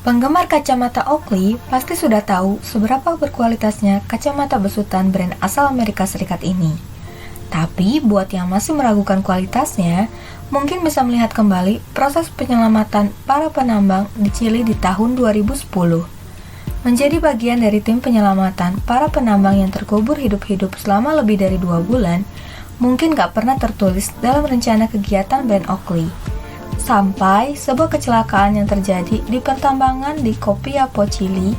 Penggemar kacamata Oakley pasti sudah tahu seberapa berkualitasnya kacamata besutan brand asal Amerika Serikat ini. Tapi buat yang masih meragukan kualitasnya, mungkin bisa melihat kembali proses penyelamatan para penambang di Chili di tahun 2010. Menjadi bagian dari tim penyelamatan para penambang yang terkubur hidup-hidup selama lebih dari 2 bulan, mungkin gak pernah tertulis dalam rencana kegiatan brand Oakley. Sampai sebuah kecelakaan yang terjadi di pertambangan di Copiapó, Chili,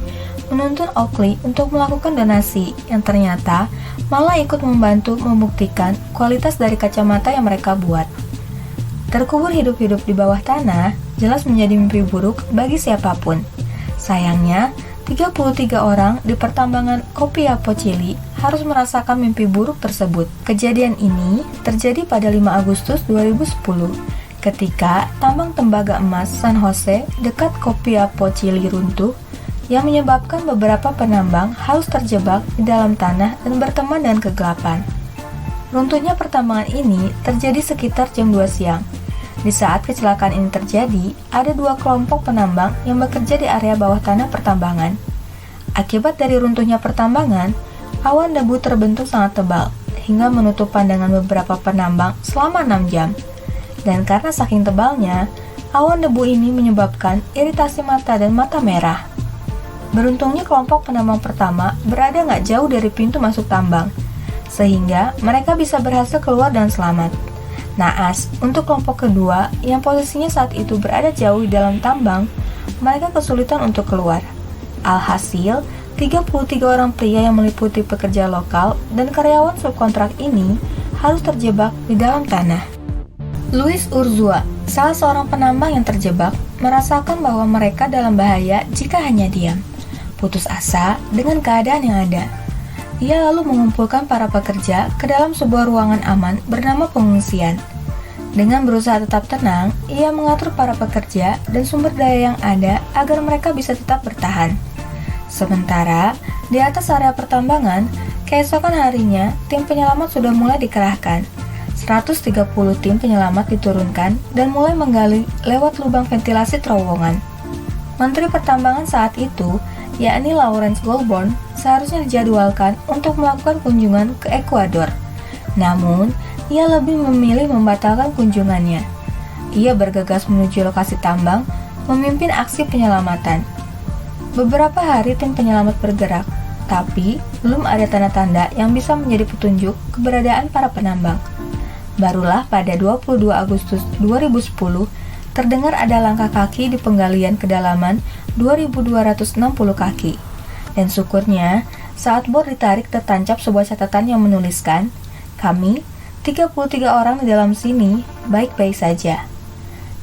menuntun Oakley untuk melakukan donasi yang ternyata malah ikut membantu membuktikan kualitas dari kacamata yang mereka buat. Terkubur hidup-hidup di bawah tanah jelas menjadi mimpi buruk bagi siapapun. Sayangnya, 33 orang di pertambangan Copiapó, Chili harus merasakan mimpi buruk tersebut. Kejadian ini terjadi pada 5 Agustus 2010 ketika tambang tembaga emas San Jose dekat Copiapó, Chili runtuh yang menyebabkan beberapa penambang harus terjebak di dalam tanah dan berteman dengan kegelapan. Runtuhnya pertambangan ini terjadi sekitar jam 2 siang. Di saat kecelakaan ini terjadi, ada 2 kelompok penambang yang bekerja di area bawah tanah pertambangan. Akibat dari runtuhnya pertambangan, awan debu terbentuk sangat tebal hingga menutup pandangan beberapa penambang selama 6 jam. Dan karena saking tebalnya, awan debu ini menyebabkan iritasi mata dan mata merah. Beruntungnya kelompok penambang pertama berada nggak jauh dari pintu masuk tambang, sehingga mereka bisa berhasil keluar dan selamat. Naas, untuk kelompok kedua yang posisinya saat itu berada jauh di dalam tambang, mereka kesulitan untuk keluar. Alhasil, 33 orang pria yang meliputi pekerja lokal dan karyawan subkontrak ini harus terjebak di dalam tanah. Luis Urzúa, salah seorang penambang yang terjebak, merasakan bahwa mereka dalam bahaya jika hanya diam. Putus asa dengan keadaan yang ada. Ia lalu mengumpulkan para pekerja ke dalam sebuah ruangan aman bernama pengungsian. Dengan berusaha tetap tenang, ia mengatur para pekerja dan sumber daya yang ada agar mereka bisa tetap bertahan. Sementara, di atas area pertambangan, keesokan harinya, tim penyelamat sudah mulai dikerahkan. 130 tim penyelamat diturunkan dan mulai menggali lewat lubang ventilasi terowongan. Menteri Pertambangan saat itu, yakni Lawrence Goulburn, seharusnya dijadwalkan untuk melakukan kunjungan ke Ekuador. Namun, ia lebih memilih membatalkan kunjungannya. Ia bergegas menuju lokasi tambang, memimpin aksi penyelamatan. Beberapa hari tim penyelamat bergerak, tapi belum ada tanda-tanda yang bisa menjadi petunjuk keberadaan para penambang. Barulah pada 22 Agustus 2010 terdengar ada langkah kaki di penggalian kedalaman 2.260 kaki. Dan syukurnya, saat bor ditarik tertancap sebuah catatan yang menuliskan, "Kami, 33 orang di dalam sini, baik-baik saja."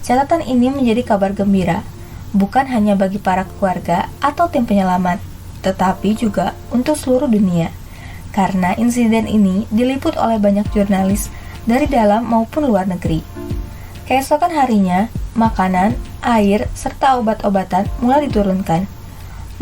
Catatan ini menjadi kabar gembira, bukan hanya bagi para keluarga atau tim penyelamat, tetapi juga untuk seluruh dunia. Karena insiden ini diliput oleh banyak jurnalis dari dalam maupun luar negeri. Keesokan harinya, makanan, air, serta obat-obatan mulai diturunkan.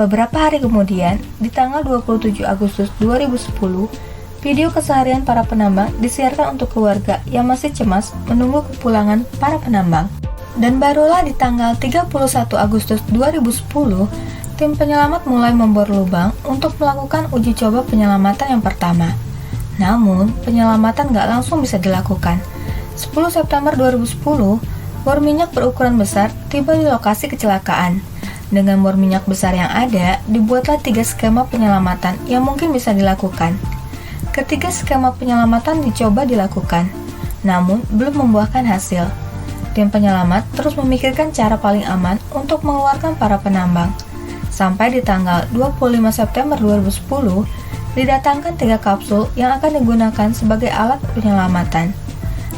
Beberapa hari kemudian, di tanggal 27 Agustus 2010, video keseharian para penambang disiarkan untuk keluarga yang masih cemas menunggu kepulangan para penambang. Dan barulah di tanggal 31 Agustus 2010, tim penyelamat mulai membor lubang untuk melakukan uji coba penyelamatan yang pertama. Namun, penyelamatan nggak langsung bisa dilakukan. 10 September 2010, bor minyak berukuran besar tiba di lokasi kecelakaan. Dengan bor minyak besar yang ada, dibuatlah 3 skema penyelamatan yang mungkin bisa dilakukan. Ketiga skema penyelamatan dicoba dilakukan, namun belum membuahkan hasil. Tim penyelamat terus memikirkan cara paling aman untuk mengeluarkan para penambang. Sampai di tanggal 25 September 2010, didatangkan 3 kapsul yang akan digunakan sebagai alat penyelamatan.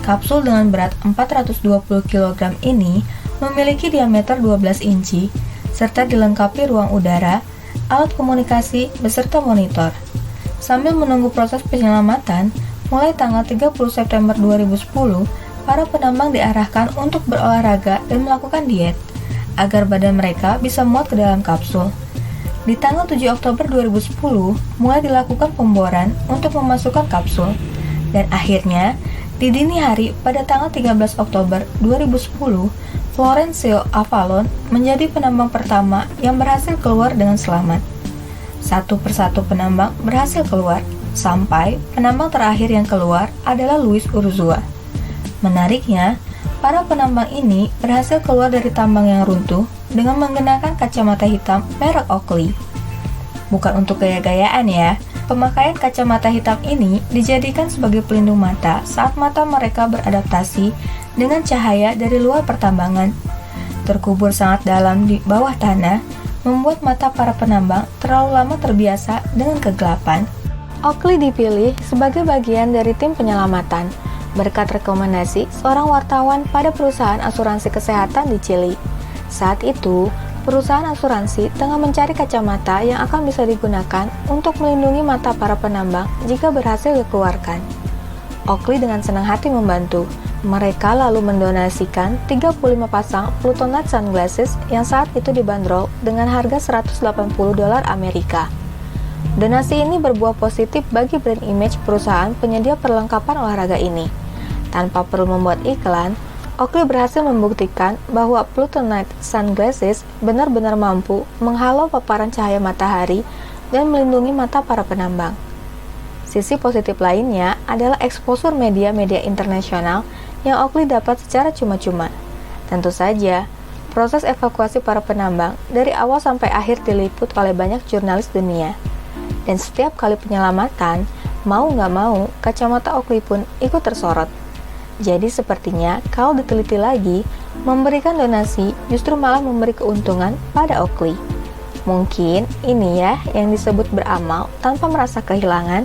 Kapsul dengan berat 420 kg ini memiliki diameter 12 inci, serta dilengkapi ruang udara, alat komunikasi, beserta monitor. Sambil menunggu proses penyelamatan, mulai tanggal 30 September 2010, para penambang diarahkan untuk berolahraga dan melakukan diet, agar badan mereka bisa muat ke dalam kapsul. Di tanggal 7 Oktober 2010, mulai dilakukan pemboran untuk memasukkan kapsul. Dan akhirnya, di dini hari pada tanggal 13 Oktober 2010, Florencio Avalon menjadi penambang pertama yang berhasil keluar dengan selamat. Satu persatu penambang berhasil keluar, sampai penambang terakhir yang keluar adalah Luis Urzúa. Menariknya, para penambang ini berhasil keluar dari tambang yang runtuh dengan menggunakan kacamata hitam merek Oakley. Bukan untuk gaya-gayaan ya, pemakaian kacamata hitam ini dijadikan sebagai pelindung mata saat mata mereka beradaptasi dengan cahaya dari luar pertambangan. Terkubur sangat dalam di bawah tanah, membuat mata para penambang terlalu lama terbiasa dengan kegelapan. Oakley dipilih sebagai bagian dari tim penyelamatan, berkat rekomendasi seorang wartawan pada perusahaan asuransi kesehatan di Chili. Saat itu, perusahaan asuransi tengah mencari kacamata yang akan bisa digunakan untuk melindungi mata para penambang jika berhasil dikeluarkan. Oakley dengan senang hati membantu. Mereka lalu mendonasikan 35 pasang Plutonite sunglasses yang saat itu dibanderol dengan harga $180 Amerika. Donasi ini berbuah positif bagi brand image perusahaan penyedia perlengkapan olahraga ini. Tanpa perlu membuat iklan, Oakley berhasil membuktikan bahwa Plutonite sunglasses benar-benar mampu menghalau paparan cahaya matahari dan melindungi mata para penambang. Sisi positif lainnya adalah eksposur media-media internasional yang Oakley dapat secara cuma-cuma. Tentu saja, proses evakuasi para penambang dari awal sampai akhir diliput oleh banyak jurnalis dunia. Dan setiap kali penyelamatan, mau nggak mau, kacamata Oakley pun ikut tersorot. Jadi sepertinya kalau diteliti lagi, memberikan donasi justru malah memberi keuntungan pada Oakley. Mungkin ini ya yang disebut beramal tanpa merasa kehilangan.